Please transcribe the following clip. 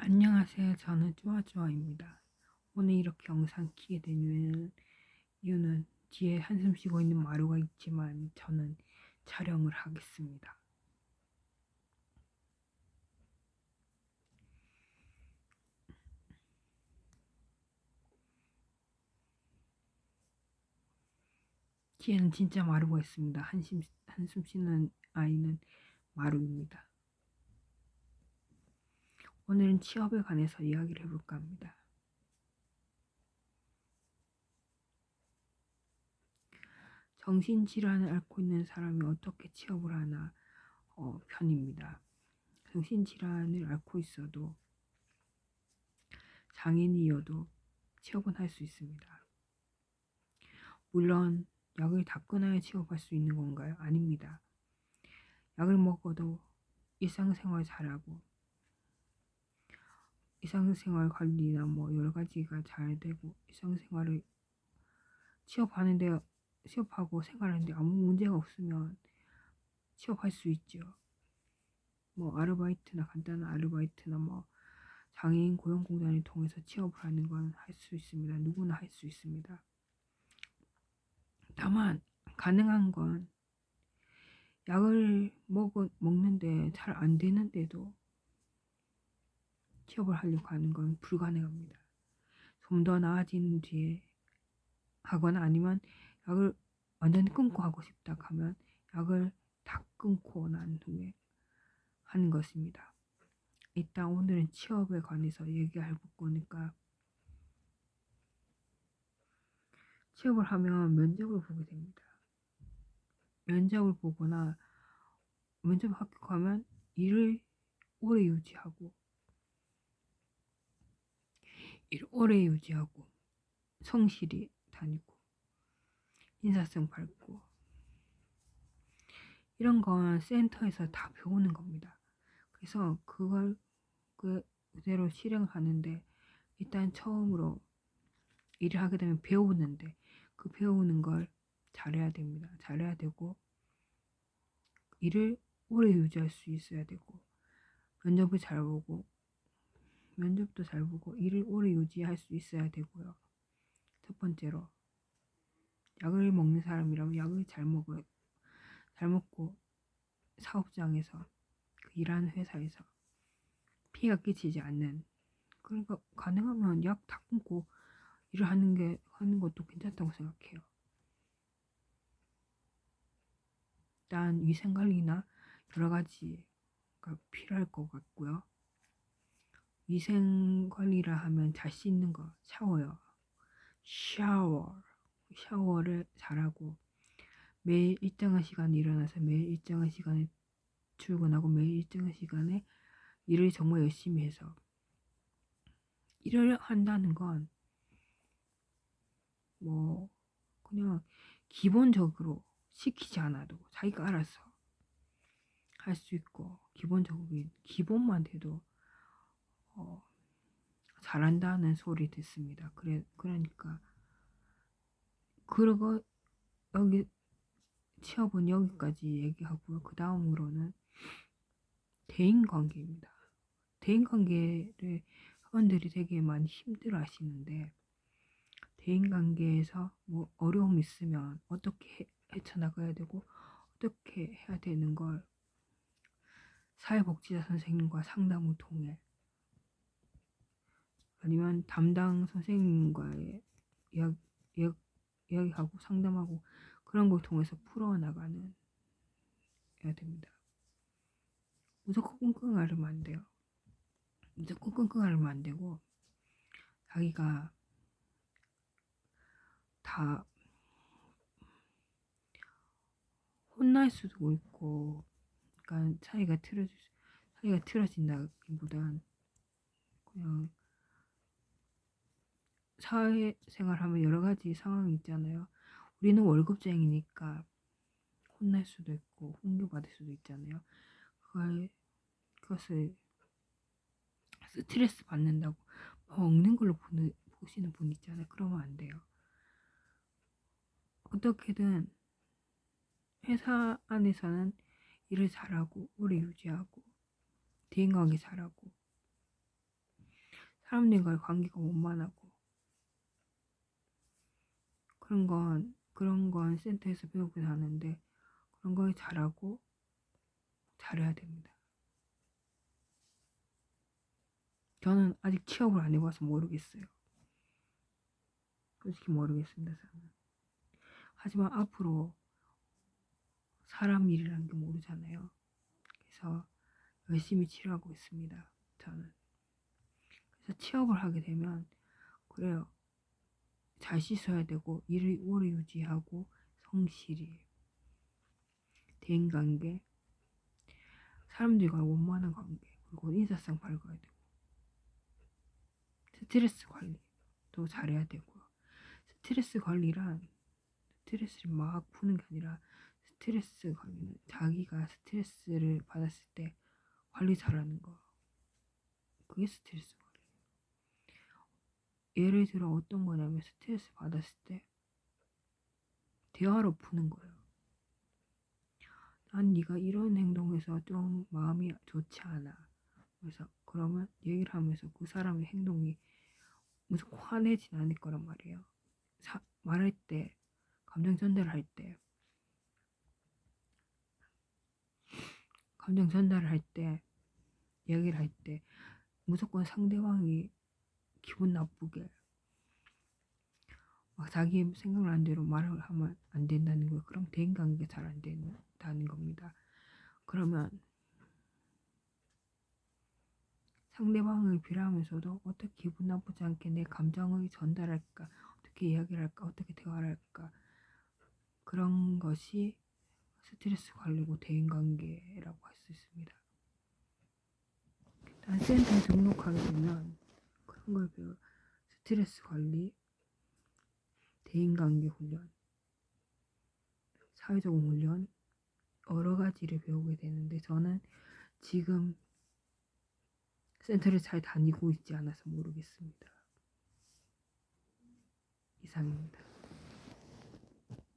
안녕하세요. 저는 쭈아쭈아입니다. 오늘 이렇게 영상 키게 된 이유는 뒤에 한숨 쉬고 있는 마루가 있지만 저는 촬영을 하겠습니다. 뒤에는 진짜 마루가 있습니다. 한숨 쉬는 아이는 마루입니다. 오늘은 취업에 관해서 이야기를 해볼까 합니다. 정신질환을 앓고 있는 사람이 어떻게 취업을 하나 편입니다. 정신질환을 앓고 있어도 장애인이어도 취업은 할 수 있습니다. 물론 약을 다 끊어야 취업할 수 있는 건가요? 아닙니다. 약을 먹어도 일상생활 잘하고 일상생활 관리나 여러 가지가 잘 되고 일상생활을 취업하고 생활하는데 아무 문제가 없으면 취업할 수 있죠. 아르바이트나 간단한 아르바이트나 장애인 고용공단을 통해서 취업을 하는 건 할 수 있습니다. 누구나 할 수 있습니다. 다만 가능한 건 약을 먹는데 잘 안 되는데도 취업을 하려고 하는 건 불가능합니다. 좀 더 나아진 뒤에 하거나 아니면 약을 완전히 끊고 하고 싶다 하면 약을 다 끊고 난 후에 하는 것입니다. 일단 오늘은 취업에 관해서 얘기할 거니까 취업을 하면 면접을 보게 됩니다. 면접을 보거나 면접 합격하면 일을 오래 유지하고 성실히 다니고 인사성 밝고 이런 건 센터에서 다 배우는 겁니다. 그래서 그걸 그대로 실행하는데 일단 처음으로 일을 하게 되면 배우는데 그 배우는 걸 잘해야 됩니다. 잘해야 되고 일을 오래 유지할 수 있어야 되고 면접을 잘 보고 면접도 잘 보고 일을 오래 유지할 수 있어야 되고요. 첫 번째로 약을 먹는 사람이라면 약을 잘 먹고 사업장에서 일하는 회사에서 피해가 끼치지 않는, 그러니까 가능하면 약 다 끊고 일을 하는 것도 괜찮다고 생각해요. 일단 위생관리나 여러 가지가 필요할 것 같고요. 위생관리라 하면 잘 씻는 거, 샤워를 잘하고 매일 일정한 시간에 일어나서 매일 일정한 시간에 출근하고 매일 일정한 시간에 일을 정말 열심히 해서 일을 한다는 건 그냥 기본적으로 시키지 않아도 자기가 알아서 할 수 있고 기본적인 기본만 돼도 잘한다는 소리 듣습니다. 그러니까 그리고 여기 취업은 여기까지 얘기하고요. 그 다음으로는 대인관계입니다. 대인관계를 사람들이 되게 많이 힘들어 하시는데 대인관계에서 어려움 있으면 어떻게 헤쳐나가야 되고 어떻게 해야 되는 걸 사회복지사 선생님과 상담을 통해 아니면 담당 선생님과의 이야기하고 상담하고 그런 걸 통해서 풀어나가는 해야 됩니다. 무조건 끙끙 앓으면 안 돼요. 무조건 끙끙 앓으면 안 되고 자기가 다 혼날 수도 있고 그러니까 사이가 틀어진다기보단 그냥 사회생활하면 여러 가지 상황이 있잖아요. 우리는 월급쟁이니까 혼날 수도 있고 훈계받을 수도 있잖아요. 그것을 스트레스 받는다고 먹는 걸로 보시는 분 있잖아요. 그러면 안 돼요. 어떻게든 회사 안에서는 일을 잘하고 오래 유지하고 대인관계 잘하고 사람들과의 관계가 원만하고 그런 건 센터에서 배우긴 하는데 그런 걸 잘하고 잘해야 됩니다. 저는 아직 취업을 안 해봐서 모르겠어요. 솔직히 모르겠습니다. 저는. 하지만 앞으로 사람 일이라는 게 모르잖아요. 그래서 열심히 치료하고 있습니다. 저는. 그래서 취업을 하게 되면 그래요. 잘 씻어야 되고 일을 오래 유지하고 성실히 대인관계 사람들과 원만한 관계 그리고 인사성 밝아야 되고 스트레스 관리도 잘해야 되고요. 스트레스 관리란 스트레스를 막 푸는 게 아니라 스트레스 관리는 자기가 스트레스를 받았을 때 관리 잘하는 거 그게 스트레스 관리. 예를 들어 어떤 거냐면 스트레스 받았을 때 대화로 푸는 거예요. 난 네가 이런 행동에서 좀 마음이 좋지 않아. 그래서 그러면 얘기를 하면서 그 사람의 행동이 무조건 화내진 않을 거란 말이에요. 말할 때 감정 전달을 할 때 감정 전달을 할 때 얘기를 할 때 무조건 상대방이 기분 나쁘게 막 자기 생각나는 대로 말을 하면 안 된다는 거예요. 그럼 대인관계가 잘 안 된다는 겁니다. 그러면 상대방을 비하하면서도 어떻게 기분 나쁘지 않게 내 감정을 전달할까, 어떻게 이야기를 할까, 어떻게 대화를 할까 그런 것이 스트레스 관리고 대인관계라고 할 수 있습니다. 일단 센터에 등록하게 되면 그런 걸 배워. 스트레스 관리, 대인관계 훈련, 사회적 훈련 여러 가지를 배우게 되는데 저는 지금 센터를 잘 다니고 있지 않아서 모르겠습니다. 이상입니다.